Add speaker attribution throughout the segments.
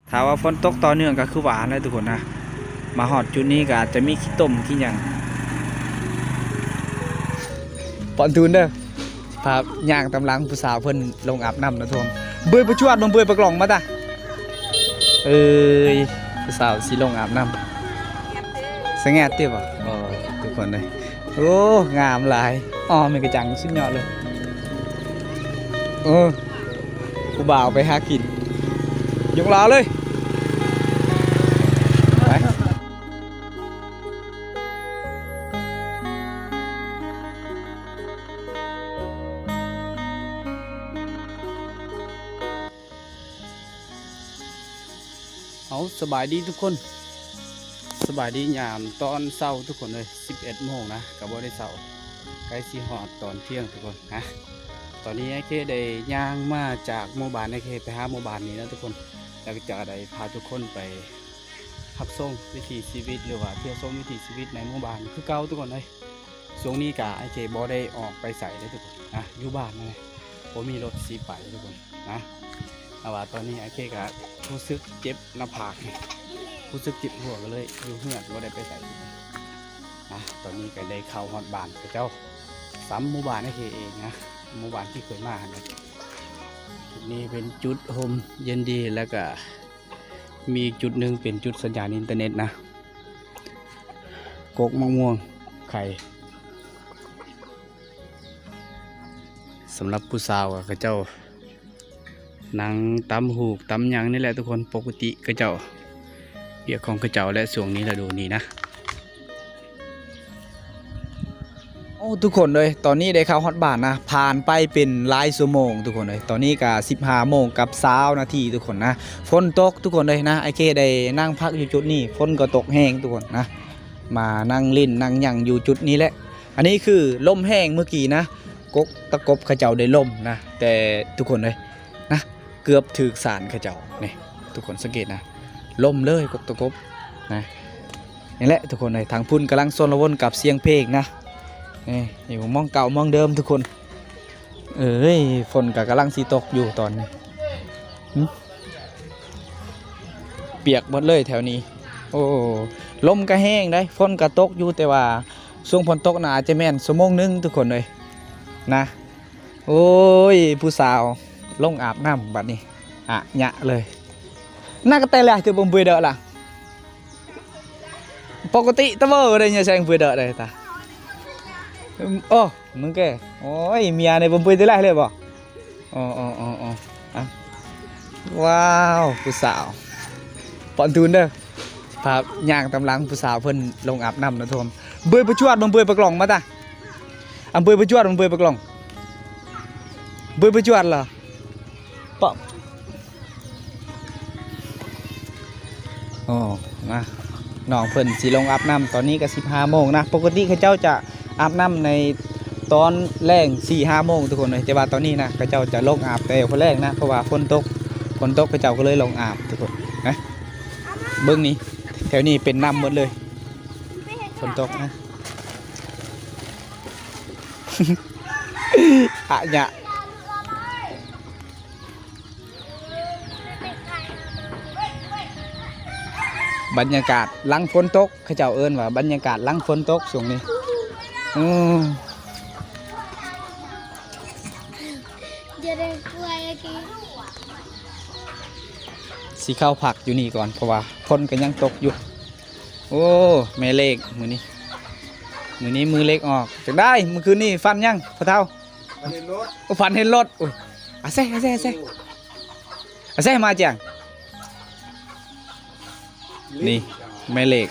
Speaker 1: ถ้าว่าฝนตกต่อเนื่องก็คือหวานเลยทุกคนนะมาหอดจุดนี้ก็อาจจะมีขี้ต้มขี้หยังปอนทูนเด้อพาย่างตำลังผู้สาวเพิ่นลงอาบน้ำนะทุกคนเบื่อประชวดลงเบื่อประกล่องมาตาเอ้ยผู้สาวสิลงอาบน้ำสงแงดเตี้ยป่ะทุกคนเลยโอ้งามหลายมันกระจังสุดยอดเลยผู้บ่าวไปหากินยกล้อเลยไปเอาสบายดีทุกคนสบายดียามตอนเช้าทุกคนเลย11 โมงนะกับบ่ได้เช้าใกล้สิฮอดตอนเที่ยงทุกคนนะตอนนี้ไอ้เคได้ย่างมาจากหมู่บ้านไอ้เคไปหาหมู่บ้านนี้นะทุกคนแล้วก็จะได้พาทุกคนไปพักส่งวิถีชีวิตหรือว่าเที่ยวชมวิถีชีวิตในหมู่บ้านคือเก่าทุกคนเลยช่วงนี้กะไอ้เคบ่ได้ออกไปใส่เลยทุกคนนะอยู่บ้านเลยผมมีรถสีไปทุกคนนะแต่ว่าตอนนี้ไอ้เคก็รู้สึกเจ็บหน้าผากรู้สึกเจ็บหัวก็เลยอยู่เฮือนบ่ได้ไปใส่นะตอนนี้ก็ได้เข้าฮอดบ้านกับเจ้าซ้ำหมู่บ้านไอ้เคเองนะหมู่บ้านที่เคยมาเนี่ยจุดนี้เป็นจุดโฮมเย็นดีแล้วก็มีจุดหนึ่งเป็นจุดสัญญาณอินเทอร์เน็ตนะกกมะม่วงไข่สำหรับผู้สาวก็เจ้าหนังตำหูกตำยังนี่แหละทุกคนปกติก็เจ้าเปียกของก็เจ้าและส่วงนี้เราดูนี่นะทุกคนเลยตอนนี้ได้เข้าฮอตบ้านนะผ่านไปเป็นหลายชั่วโมงทุกคนเลยตอนนี้ก็15 โมงกับ20 นาทีทุกคนนะฝนตกทุกคนเลยนะไอเคได้นั่งพักอยู่จุดนี้ฝนก็ตกแห้งทุกคนนะมานั่งเล่นนั่งยั่งอยู่จุดนี้แหละอันนี้คือลมแห้งเมื่อกี้นะกกตะกบขเจ้าได้ลมนะแต่ทุกคนเลยนะเกือบถึกสารขเจ้านี่ทุกคนสังเกตนะลมเลยกกตะกบนะนี่แหละทุกคนเลยทางพุ่นกำลังโซนระวนกับเสียงเพลงนะนี่ผมมองเก่ามองเดิมทุกคนฝนกำลังสีตกอยู่ตอนนี้เปียกหมดเลยแถวนี้โอ้ลมก็แห้งได้ฝนก็ตกอยู่แต่ว่าช่วงฝนตกน่าจะแม่นชั่วโมงนึงทุกคนเลยนะโอ้ยผู้สาวลงอาบน้ำบัดนี้หยะเลยน่ากระเตะเลยตัวบมบุยเดอล่ะปกติตะเวอร์เลยเนี่ยแซงบุยเดอเลยตามึงแกโอ้ยเมียในบมปุยตัวแรกเลยบ่ว้าวผู้สาวปอนทูนเด้อพาย่างตำลังผู้สาวเพิ่นลงอาบน้ำนะทุกคนเบื่อประชวดบมปุยประกล่องมาตาเบื่อประชวดบมปุยประกล่องเบื่อประชวดเหรอปะมาน้องเพิ่นสิลงอาบน้ำตอนนี้ก็15 โมงนะปกติเขาเจ้าจะอาบน้ำในตอนแรง4-5 โมงทุกคนเลยแต่ว่าตอนนี้นะเขาเจ้าจะลงอาบแต่คนแรกนะเพราะว่าฝนตกเขาเจ้าก็เลยลงอาบทุกคนนะเบื้องนี้แถวนี้เป็นน้ำหมดเลยฝนตกนะเนี่ยบรรยากาศหลังฝนตกเขาเจ้าเอิ้นว่าบรรยากาศหลังฝนตกช่วงนี้สีข้าวผักอยู่นี่ก่อนเพราะว่าฝนก็ยังตกอยู่โอ้แม่เล็กมือนี้มือเล็กออกจังได้เมื่อคืนนี้ฟันยังพ่อเท่าฟันเห็นรถอาเซ่มาจังนี่แม่เล็ก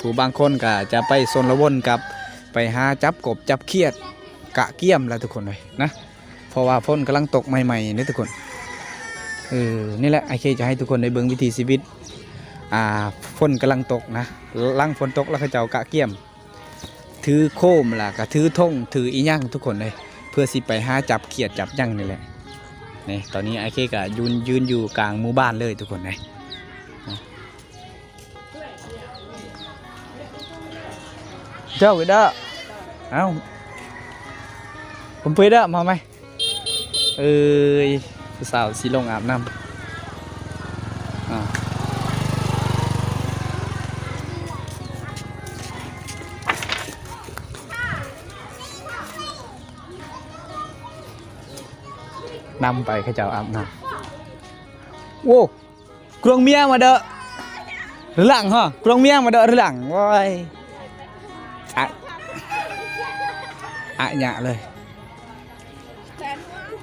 Speaker 1: ผู้บางคนก็จะไปโซนละวนกับไปหาจับกบจับเขียดกะเกี้ยมแล้วทุกคนเลยนะเพราะว่าฝนกำลังตกใหม่ๆนี่ทุกคนนี่แหละไอเคจะให้ทุกคนได้เบิ่งวิถีชีวิตฝนกำลังตกนะลังฝนตกแล้วเขาเจ้ากะเกี้ยมถือโคมล่ะก็ถือธงถืออีหยังทุกคนเลยเพื่อสิไปหาจับเขียดจับยั่งนี่แหละนี่ตอนนี้ไอเคก็ยืนอยู่กลางหมู่บ้านเลยทุกคนเลยเจ้าเด้อผมไปเด้อมาไหม ผู้สาวสิลงอาบน้ำนำไปเขาเจ้าอาบน้ำโว้กรวงเมียมาเด้อหรือหลังฮะกรวงเมียมาเด้อหรือหลังว้ายหยะเลย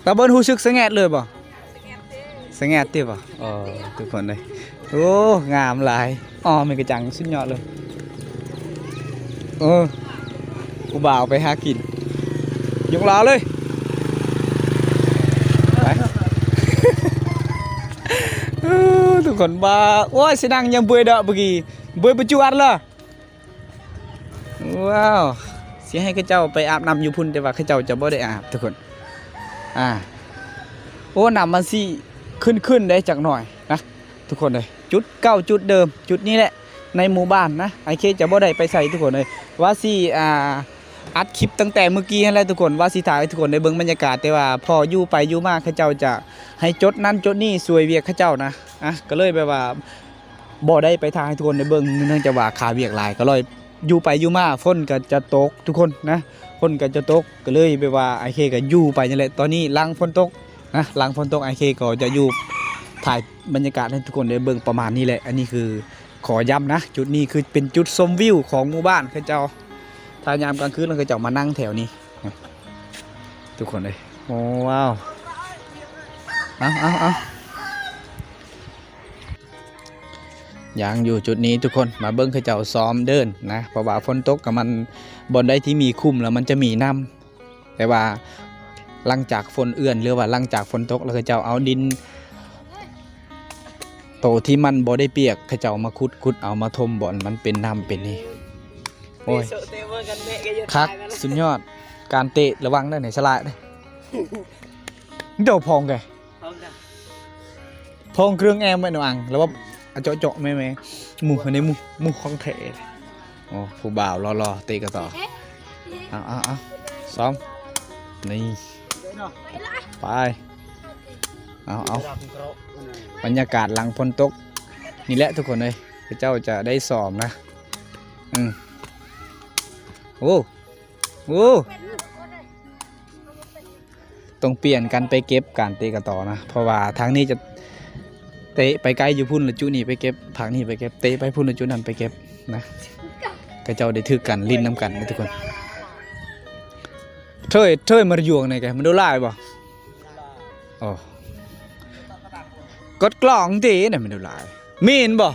Speaker 1: ตาเบิ้ลหูชึกสงแงดเลยป่ะสงแงดติป่ะทุกคนเลยโอ้งามหลายมันกระจังสุดยอดเลยกูบ่าวไปหากินยกล้อเลยไป ทุกคนบ้าโอ้ยสินังยังเบื่อเด้อเมื่อกี้เบื่อประจวดเลยว้าวสิให้ข้าเจ้าไปอาบน้ำอยู่พุ่นแต่ว่าข้าเจ้าจะบ่ได้อาบทุกคนโอ้น้ำมันสิขึ้นได้จักหน่อยนะทุกคนเลยจุดเก้าจุดเดิมจุดนี้แหละในหมู่บ้านนะไอเคจะบ่ได้ไปใส่ทุกคนเลยว่าสิอัดคลิปตั้งแต่เมื่อกี้นั่นแหละทุกคนว่าสิถ่ายให้ทุกคนได้เบิ่งบรรยากาศแต่ว่าพออยู่ไปอยู่มาข้าเจ้าจะให้จดนั้นจดนี้สวยเวียกข้าเจ้านะก็เลยแบบว่าบ่ได้ไปถ่ายให้ทุกคนได้เบิ่งเนื่องจากว่าขาเวียกหลายก็เลยอยู่ไปอยู่มาฝนก็จะตกทุกคนนะฝนก็จะตกก็เลยแบบว่าไอเคก็อยู่ไปนั่นแหละตอนนี้หลังฝนตกนะหลังฝนตกไอเคก็จะอยู่ถ่ายบรรยากาศให้ทุกคนได้เบิ่งประมาณนี้แหละอันนี้คือขอย้ำนะจุดนี้คือเป็นจุดชมวิวของหมู่บ้านข้าเจ้าถ้ายามกลางคืนเราก็จะมานั่งแถวนี้ทุกคนเลยโอ้ว้าวเอายังอยู่จุดนี้ทุกคนมาเบิ้งข้าเจ้าซ้อมเดินนะเพราะว่าฝนตกกับมันบนได้ที่มีคุ้มแล้วมันจะมีน้ำแต่ว่าหลังจากฝนเอื้อนหรือว่าหลังจากฝนตกแล้วข้าเจ้าเอาดินโตที่มันบ่ได้เปียกข้าเจ้ามาขุดเอามาทมบ่อนมันเป็นน้ำเป็นนี่โอ้ยคักสุดยอดการเตะระวังได้ไหนฉลาดเลยเดี๋ยวพองไงพองเครื่องแอมไม่หนังแล้วว่าเจาะไหมหมูในหมูของเทโอ้ผู้บ่าวรอเตะกันต่อเอาซ้อมนี่ไปเอาบรรยากาศหลังฝนตกนี่แหละทุกคนเลยพระเจ้าจะได้ซ้อมนะโอ้ต้องเปลี่ยนกันไปเก็บการเตะกันต่อนะเพราะว่าทางนี้จะเตะไปไกลอยู่พุ่นละจุนี่ไปเก็บทางนี้ไปเก็บเตะไปพุ่นละจุนั่นไปเก็บนะก็เจ้าได้ถือกันลิ้นน้ำกันนะทุกคนเท่ยมาอยู่ไหนกันมันดูลายบ่กดกล่องตีเนี่ยมันดูลายมีนบ่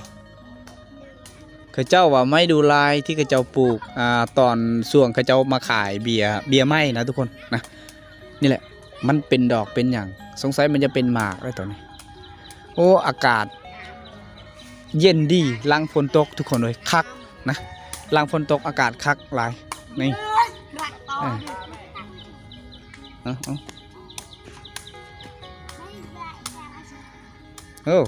Speaker 1: ข้าเจ้าว่าไม่ดูลายที่ข้าเจ้าปลูกตอนส่วงข้าเจ้ามาขายเบียร์ไม้นะทุกคนนะนี่แหละมันเป็นดอกเป็นอย่างสงสัยมันจะเป็นหมากอะไรตัวนี้โอ้อากาศเย็นดีหลังฝนตกทุกคนเลยคักนะหลังฝนตกอากาศคักหลายนี่โอ้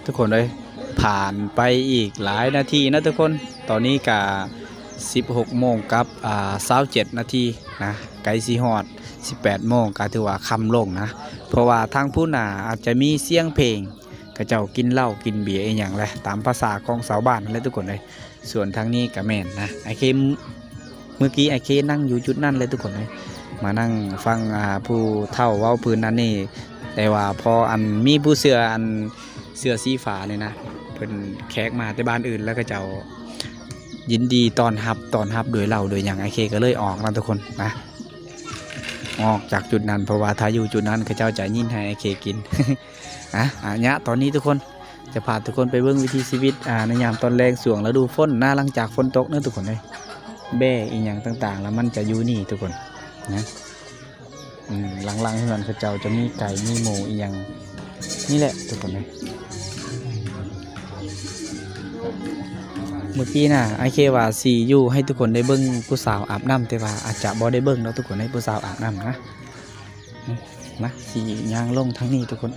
Speaker 1: ทุกคนเลยผ่านไปอีกหลายนาทีนะทุกคนตอนนี้กะ16 โมงกับ27 นาทีนะไกลสีฮอด18 โมงก็ถือว่าค่ำลงนะเพราะว่าทางผู้หนาอาจจะมีเสียงเพลงก็เจ้ากินเหล้ากินเบียร์อย่างไรตามภาษาของชาวบ้านนั่นแหละทุกคนเลยส่วนทางนี้ก็แม่นนะไอเคเมื่อกี้ไอเคนั่งอยู่จุดนั่นเลยทุกคนเลยมานั่งฟังผู้เฒ่าเว้าพื้นนั่นนี่แต่ว่าพอมีผู้เสือสีฟ้าเลยนะ พิ่นแขกมาแต่บ้านอื่นแล้วก็เจ้ายินดีต้อนรับโดยเราโดยอย่างไอเคก็เลยออกนะทุกคนนะออกจากจุดนั้นเพราะว่าถ้าอยู่จุดนั้นเขาเจ้าจะยินให้ไอเคกิน เนี่ยตอนนี้ทุกคนจะพาทุกคนไปเบิ่งวิถีชีวิตในยามตอนแรงสวงแล้วดูฝนหลังจากฝนตกเนื้อทุกคนเลยแบ่อีกอย่างต่างๆแล้วมันจะอยู่นี่ทุกคนนะหลังเฮือนเขาเจ้าจะมีไก่มีหมูอีกอย่างนี่แหละทุกคนเลยเมื่อกี้น่ะไอเคว่าสีอยู่ให้ทุกคนได้เบิ่งผู้สาวอาบน้ำแต่ว่าอาจจะบ่ได้เบิ่งเนาะทุกคนให้ผู้สาวอาบน้ำนะสีย่างลงทั้งนี้ทุกคน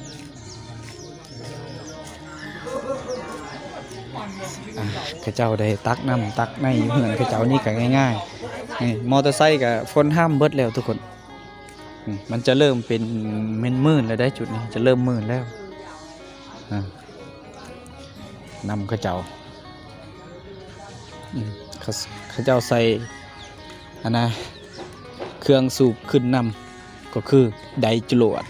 Speaker 1: เขาเจ้าได้ตักน้ำตักในเฮือนเขาเจ้านี่ก็ง่ายๆมอเตอร์ไซค์กับฝนห้ามเบิดแล้วทุกคนมันจะเริ่มเป็นมืดแล้วได้จุดนี้จะเริ่มมืดแล้วนำเขาเจ้าเขาเจ้าใส่เครื่องสูบขึ้นนำก็คือไดจรวด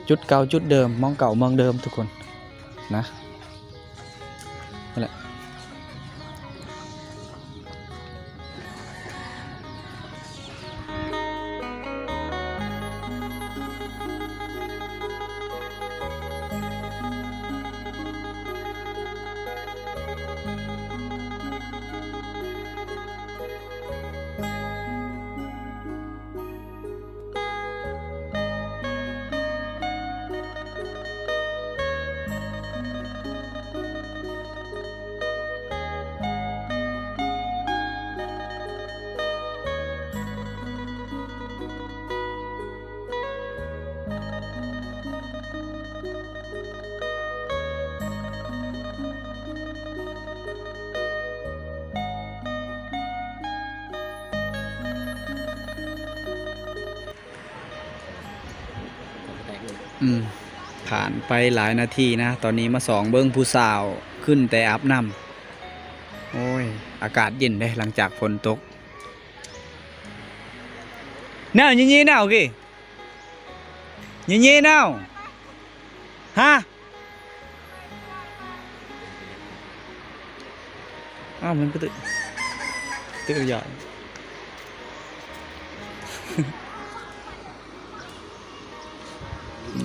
Speaker 1: จุดเก่าจุดเดิมมองเก่ามองเดิมทุกคนนะนั่นแหละผ่านไปหลายนาทีนะตอนนี้มาสองเบิ้งผู้สาวขึ้นแต่อาบน้ำโอ้ยอากาศเย็นเลยหลังจากฝนตกหนาวยี่หนาวกี่ยี่หนาวฮะอ้าวมันก็ตื่นหย่อน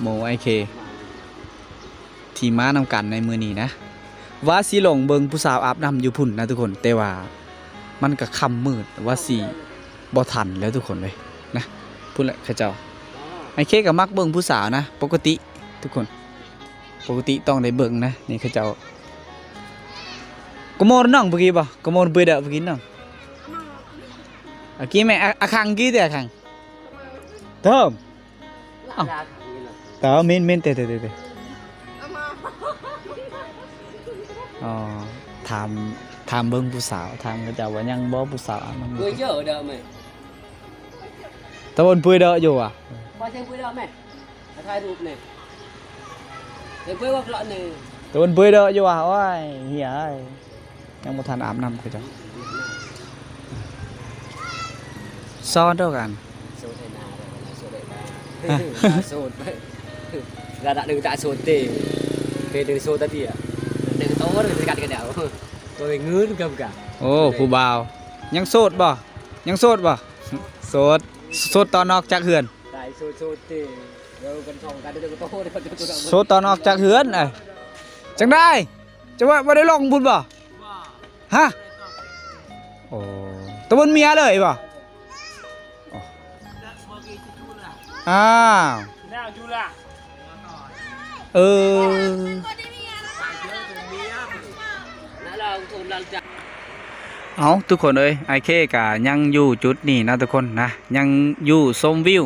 Speaker 1: โมไอเคทีม้านำกันในมือนี้นะว่าสีหลงเบิงผู้สาวอาบน้ำอยู่พุ่นนะทุกคนแต่ว่ามันก็ค่ำมืดว่าสีบ่ทันแล้วทุกคนเลยนะพูดแหละข้าเจ้าไอเคกับมักเบิงผู้สาวนะปกติทุกคนปกติต้องได้เบิงนะนี่ข้าเจ้ากโมนน้องเมื่อกี้ป่ะกโมนเบื่อเด้อเมื่อกี้น้องเมื่อกี้แม่อาคังกี้แต่อาคังเติมtao min têอ๋อถามเบิ่งผู้สาวถามเขาเจ้าว่ายังบ่ผู้สาวมัน
Speaker 2: Bữa giờ đợi mày.
Speaker 1: ตะบนปุ้ยเด้ออยู่อ่ะ
Speaker 2: Qua xem bữa đâu mày. Thay rụp này. Để bữa qua lọ này.
Speaker 1: ตะบนปุ้ยเด้ออยู่อ่ะโอ้ยเหี้ยเอ้ยยังบ่ทันอาบน้ำเขาเจ้าซ้อนเท่ากัน
Speaker 2: Sốt này nào rồi, sốt đây nào. Sốt. Ra đã đừng tạ sốt tê. Tê đừng sốt ta tìa. Đừng tốt rồi gạt cái đảo. Tôi ngứa nó cầm cả.
Speaker 1: โอ้ผู้บ่าวยังโสดบ่ยังโสดบ่โสดตอนออกจากเฮือน
Speaker 2: Tại sốt tê. Đâu cần phòng cả đừng có tốt đấy.
Speaker 1: โสดตอนออกจากเฮือนไอ้จังได้จะว่าบ่ได้ลองพุ่นบ่ฮะโอ้ตะบนเมียเลยบ่อ้าวเออ เอาทุกคนเอ้ยไอเคกะยังอยู่จุดนี้นะทุกคนนะยังอยู่ชมวิว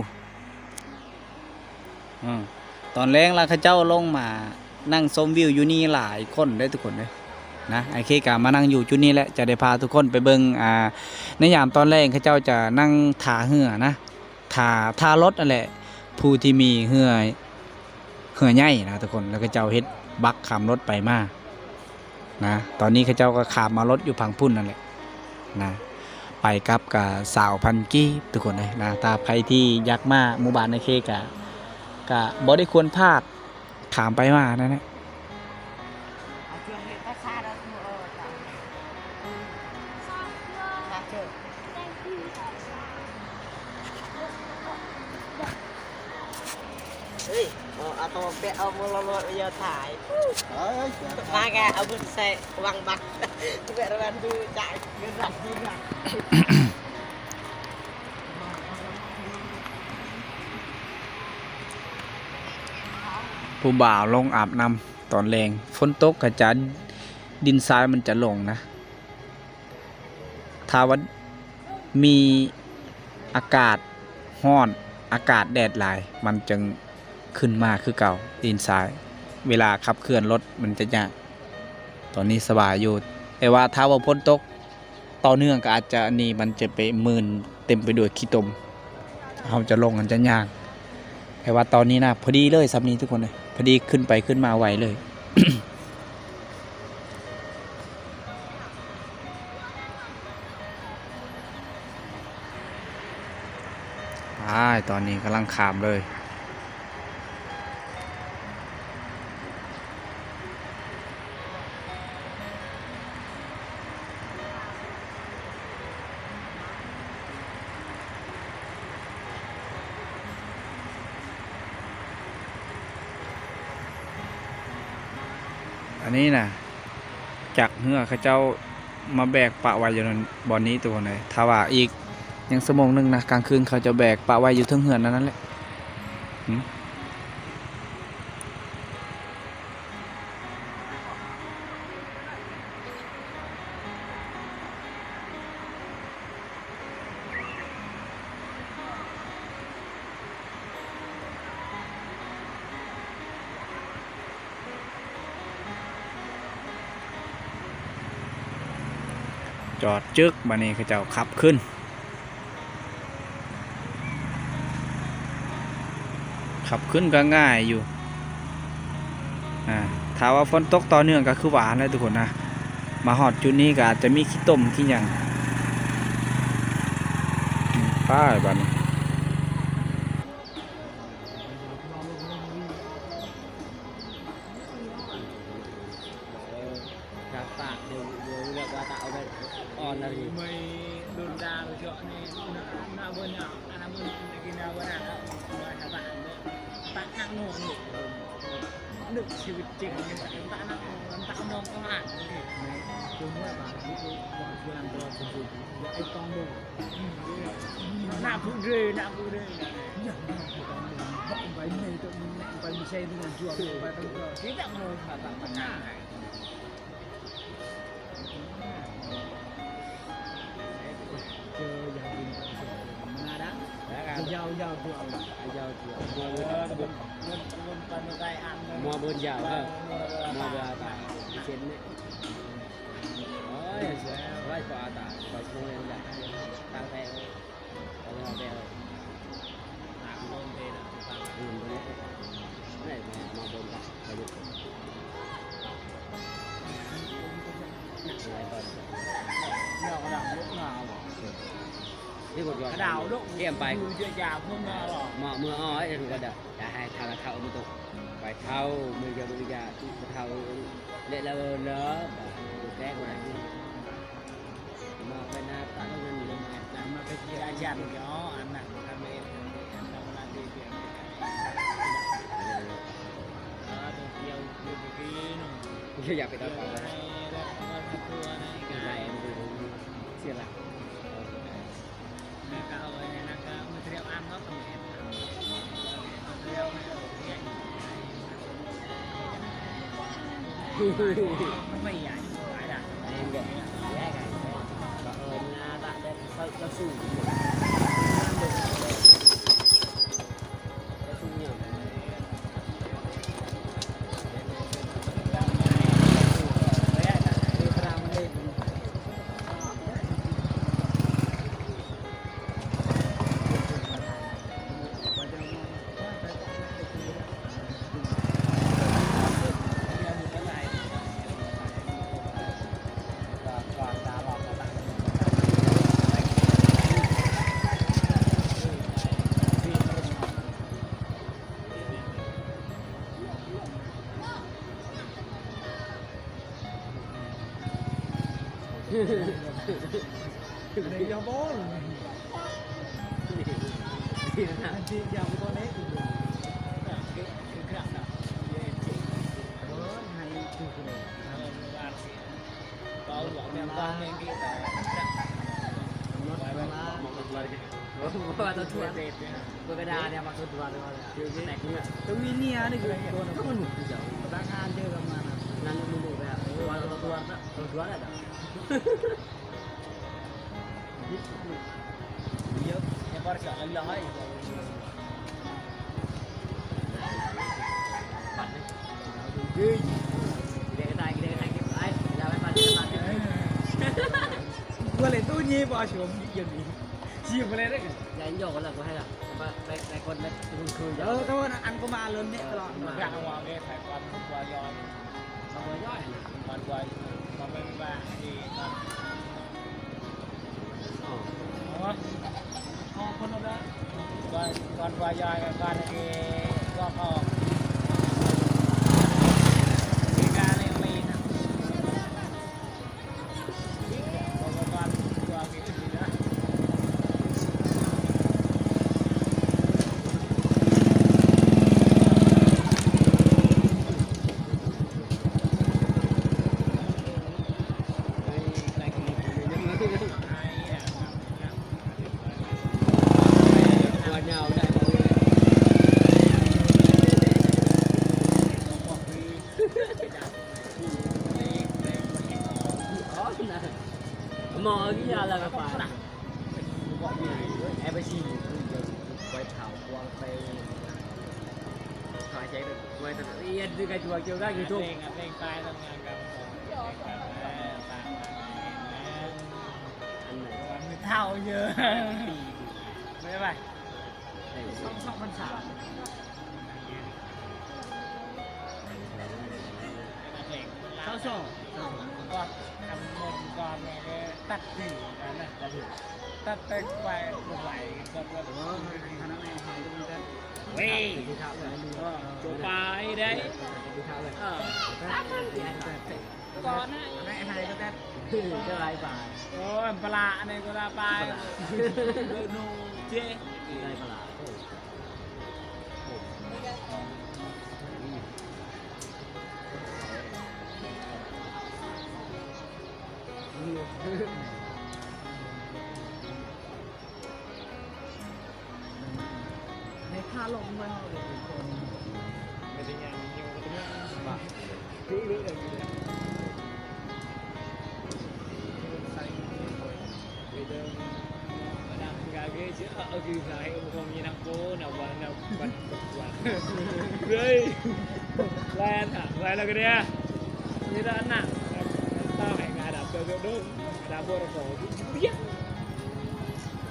Speaker 1: ตอนแรกแล้วเขาเจ้าลงมานั่งชมวิวอยู่นี่หลายคนได้ทุกคนเลยนะไอเคกะมานั่งอยู่จุดนี้แหละจะได้พาทุกคนไปเบิ่งในยามตอนแรกเขาเจ้าจะนั่งท่าเหือนะท่ารถนั่นแหละผู้ที่มีเหือใหญ่นะทุกคนแล้วก็เจ้าเฮ็ดบักขามรถไปมานะตอนนี้เขาเจ้าก็ขามมารถอยู่พังพุ่นนั่นแหละนะไปกับสาวพันกี้ทุกคนเลยนะถ้าใครที่อยากมาหมู่บ้านในเคกะ กะบ่ได้ควรพลาดถามไปมานั่นแหละ
Speaker 3: เอาตัวเปะเอามือลอยๆอย่าถ่ายมาแกเอาบุญใส่วางบัตรเปะระวันดูจ่ายเงินหลักยิ่งอ่ะ
Speaker 1: ผู้บ่าวลงอาบน้ำตอนแรงฝนตกกระจายดินทรายมันจะลงนะถ้าว่ามีอากาศร้อนอากาศแดดหลายมันจึงขึ้นมาคือเก่าดินทรายเวลาขับเคลื่อนรถมันจะยากตอนนี้สบายอยู่แต่ว่าถ้าว่าฝนตกต่อเนื่องก็อาจจะนี่มันจะไปมืนเต็มไปด้วยขี้ตมเราจะลงกันจะยากแต่ว่าตอนนี้นะพอดีเลยซับนี้ทุกคนเลยพอดีขึ้นไปขึ้นมาไวเลย ตอนนี้กำลังขามเลยอันนี้นะจากเหือเขาเจ้ามาแบกปะไว้อยู่ในบอนนี้ตัวไหนถ้าว่าอีกยังสมองหนึ่งนะกลางคืนเขาจะแบกปะไว้อยู่เทั้งเหือนนั่นแหละจอดจึกบันนี้เขาเจ้าขับขึ้นก็ง่ายอยู่ถ้าว่าฝนตกต่อเนื่องก็คือหวานเลยทุกคนนะมาหอดจุดนี้ก็อาจจะมีขี้ต้มขี้หยังป้ายบันนี้
Speaker 3: ชีวิตจริงเนี่ยตาหน้าตาน้องก็อ่านนี่คุณว่าบาทที่วางเงินตัวจริงๆไอ้ตองดูหน้าผู้เรื่อยอย่างนั้นไปไม่ต้องไปไม่ใช่ที่มันจวบไปตั้งแต่ที่จะมาผ่าตัดปัญหาเจออย่างจริงมาดังยาวตัวเอายาวตัวมอเบิร์นยาวครับมอเบิร์นตาเช่นนี้โอ้ยไว้ก่อนตาไว้ช่วงนี้แหละตั้งแต่เอาเงินไปเลยหาเงินไปนะเงินไปเลยนี่มอเบิร์นตาไปดูอะไรก่อนดาวลูกหนาวนี่ก็ดาวลูกเยี่ยมไปเยอะยาวเพิ่มมาหรอมาเมื่ออ้อยถูกกระดาษจะให้ทางเท่ามือตกไปเท่ามือจะมือจะเท่าเละแล้วเนอะแก้คนไหนมาเป็นหน้าตาต้องเงินเลยมาเป็นที่อาจารย์อ๋ออันนั้นทำเองทำงานดีเดียวตัวเดียวดูไปกินคืออยากไปตอนก่อนเลยอะไรมันดูเสียหลักก็เอาไว้นะก็มาเตรียมอันก็ต้องเห็นเตรียมไม่ใหญ่หลายด่านเองเด็กแยกกันนาด่านเด็กเขาสู้ Đây cho bố. Thì giờ có đấy thì cái nào nào. Hay từ cái này. Có bọn em con nên cái atau tua berbeda dia maksud tua tapi ini ada juga kamu nunggu jauh pertanyaan dia kemana nanti dulu ya kalau tua ada iya ya baru sekali lagi boleh tu ni pasal begini chiaไปเลยได้กันอย่าหยอกกันละกูให้ล่ะไปคนละคืนๆก็อันก็มาเริ่มเนี่ยตลอดอยากเอาว่าแกใส่ความกลัวยอนความกลัวย่อยความกลัวความไม่บ้าที่อ๋อคนละแบบความกลัวยอยกับการที่ก็พอที่การเลี้ยงมีนะความกลัวมีขึ้นนะmò cái nhà là phải em phải xin quay thảo quang tay thoại chạy được quay thật yên từ cái chùa kêu ra YouTube lên tay làm ngàn cầm thảo chưa mấy bài song phân xảo sao sao conทำนมก่อนเนี่ยตัดสีนะตัดไปไปไหวก็เว้ยจบไปได้ก่อนนะไอ้ไฮก็ได้จะไรไปโอ้ยปลาเนี่ยก็ได้ไปโนเจได้ปลาในค่าลงมันเลยคนไม่ได้ยังอยู่ตรงนี้บ้าคือเรื่องอะไรเนี่ยใส่ไปเดินมาดามกาเกจคือใส่อุปกรณ์มีนักโก้นักวันเฮ้ยแลนอ่ะแลนแล้วกันเนี่ยนี่ด้านหน้าtao hẹn ngài đạp cơ đơn đạp vô cổ biết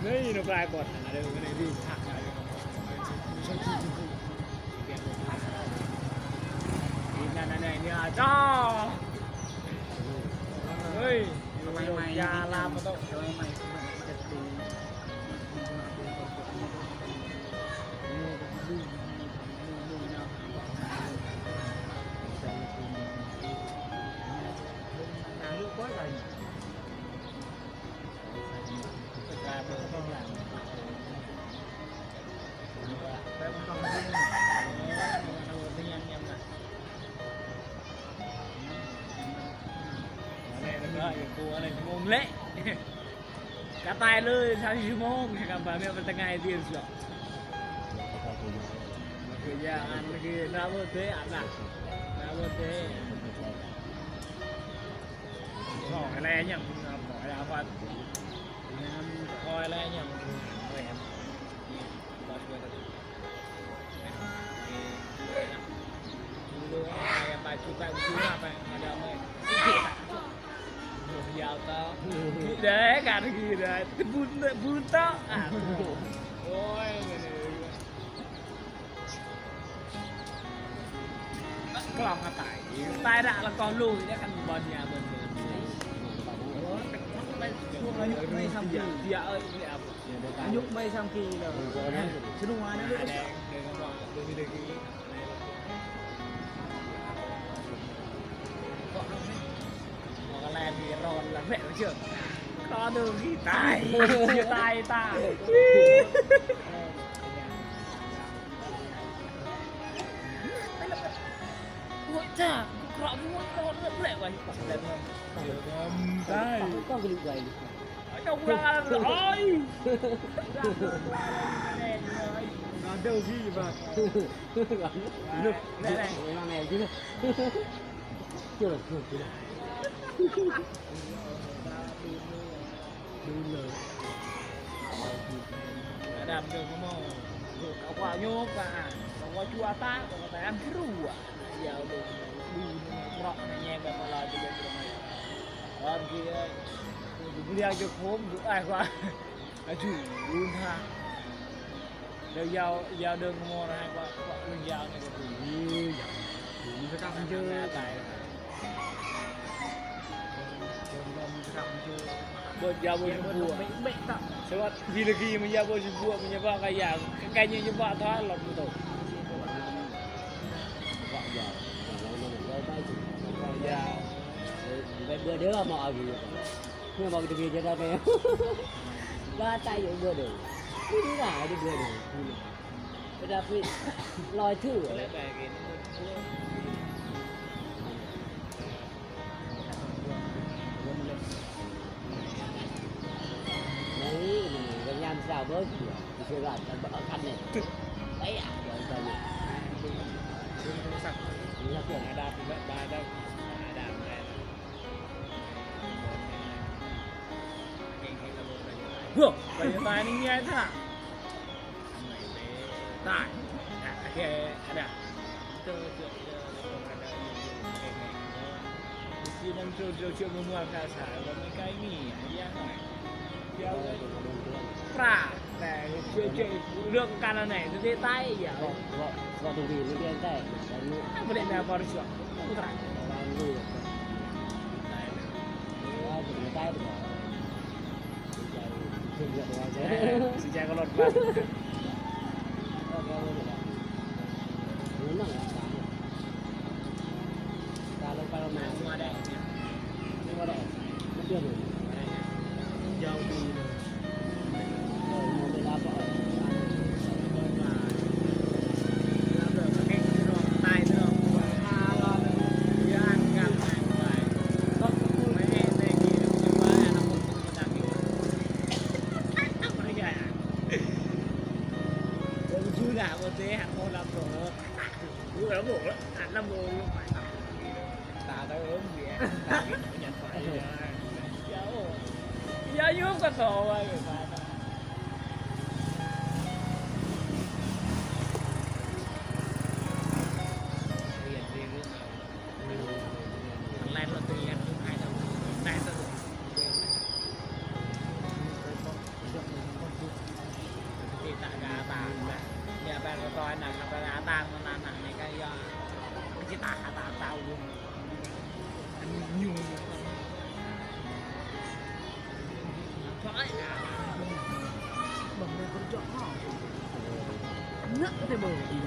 Speaker 3: đấy nó vai bọt là đều cái này đi thẳng lại này nha cho ơi mày già làm mà đâuงเละกระต่ายเลย3 ชั่วโมงครับแบบนี้มันจะง่ายดีสุดคืออย่างอันคือนาโบเตอันน่ะนาโบเตขออะไรอย่างขออะไรฟันขออะไรอย่างแหวนขอช่วยกันดูอะไรไปชุดไปชุดมาไปมาเดี๋ยวไม่ยาวต่อเด้อกันคือได้บุญต่อโอ้ยกล่องกระต่ายตายด่าแล้วก็ลูกเนี่ยกันบอลยาเบิ่นไม่ทำกี่เดียวเนี่ยยุคไม่ทำกี่เลยสนุกมาเนี่ยเดินกันว่าเดินกี่ก็แลนด์ร้อนแล้ว mẹ nó chưa có đường thì tài chia tay ta ôi cha rõ muốn con rất lẹ vậy tay
Speaker 2: có cái gì
Speaker 3: trong ra rồi nó đâu gì mà này này
Speaker 2: nó này chứ chưa được
Speaker 3: đam được không mauเอากว่าโยกอ่ะเอากว่าชัวตาเอาแต่อันรู้อ่ะอย่าดูเพราะแย่แบบอะไรจะเป็นยังไงบางทีดูเรียกจะโค้งดูไอ้กว่าอาจูดูท่าเดี๋ยวยาวเดินมอนะกว่าลุงยาวเนี่ยก็ดูมีสักครั้งเจอตายบทยาวบทบัวไม่ตัดสวัสดีวิลกีมันยาวบทบัวมันยาวกายกายยังว่าท้าหลอกอยู่ตัวยาว
Speaker 2: bữa đứa mà mọi gì nhưng mà cái gì cho ra đây ba tay vậy bữa được đi lại đi bữa được bây giờ phải lòi thử đấy gần nham sao bớt thì chưa làm ở khăn này ấy à rồi rồi
Speaker 3: là của Hà Đàm thì vậy bài đâu Hà Đàm này vừa vậy bài này nghe thế nào tại cái Hà Đàm khi đang chưa mua khá xả và mấy cái mì giá này kéo pra để chơi lượng can này nó dễ tay vậy
Speaker 2: vào tủ vì nó đen tay
Speaker 3: không để nào vào được chưa không phải
Speaker 2: tay
Speaker 3: xin chào các bạn ta
Speaker 2: lên ba mà
Speaker 3: qua đây
Speaker 2: qua đây nó chưa được
Speaker 3: dâu đi
Speaker 2: rồi người ta bỏ
Speaker 3: năm mùa luôn phải ta tới ốm gì ta nhận phải giá dưới con tổ ơi người ta thằng Lan là tùy ăn không hay đâu tại sao thì tại gà tàn nhà bạn có coi là gà tàn nó nặng này cái cái tao luôn anh nhung phải bằng đây con chó nặng cái bờ gì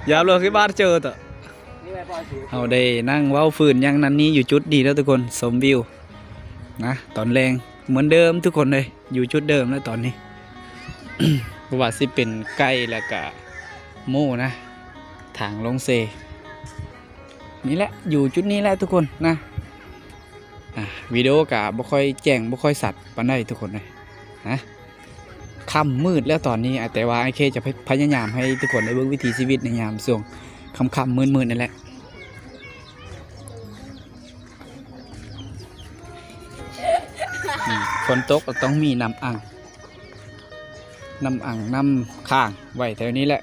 Speaker 1: ยามเลยคือบ้านเจอต่อเอาได้นั่งเว้าฝืนยังนั้นนี้อยู่จุดดีแล้วทุกคนสมวิวนะตอนแรงเหมือนเดิมทุกคนเลยอยู่จุดเดิมแล้วตอนนี้ เพราะว่าสิเป็นไก่แล้วก็หมูนะทางลงเซนี่แหละอยู่จุดนี้แหละทุกคนนะวิดีโอกะบ่ค่อยแจ้งบ่ค่อยสัตว์ปานใดทุกคนเลยนะค่ำมืดแล้วตอนนี้แต่ว่าไอเคจะพยายามให้ทุกคนได้เบิ่งวิถีชีวิตในยามช่วงค่ำๆมืดๆนั่นแหละฝนตกต้องมีน้ำอ่างน้ำข้างไว้แถวนี้แหละ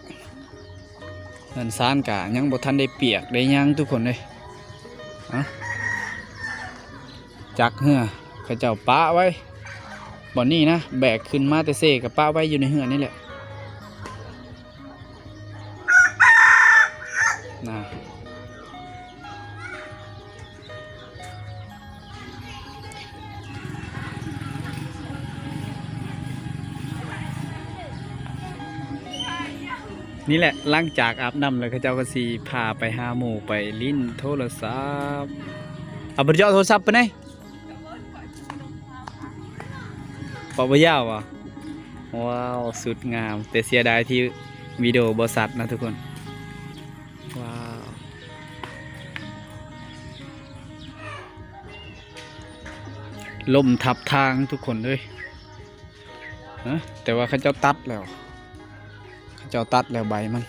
Speaker 1: เงินซ่านกะยังบ่ทันได้เปียกได้ยังทุกคนเลยจักเหือเขาเจ้าป้าไว้บ่อนนี้นะแบกขึ้นมาแต่เซกับป้าไว้อยู่ในเหือนี่แหละนะ นี่แหละหลังจากอาบน้ำแล้วเขาเจ้าก็สิพาไปหาหมู่ไปลิ้นโทรศัพท์เอาไปเจาะโทรศัพท์ไปไหนปอบยาวอ่ะว้าวสุดงามแต่เสียดายที่วิดีโอบสัตนะทุกคนว้าวลมทับทางทุกคนเลยนะแต่ว่าเขาเจ้าตัดแล้วเขาเจ้าตัดแล้วใบมัน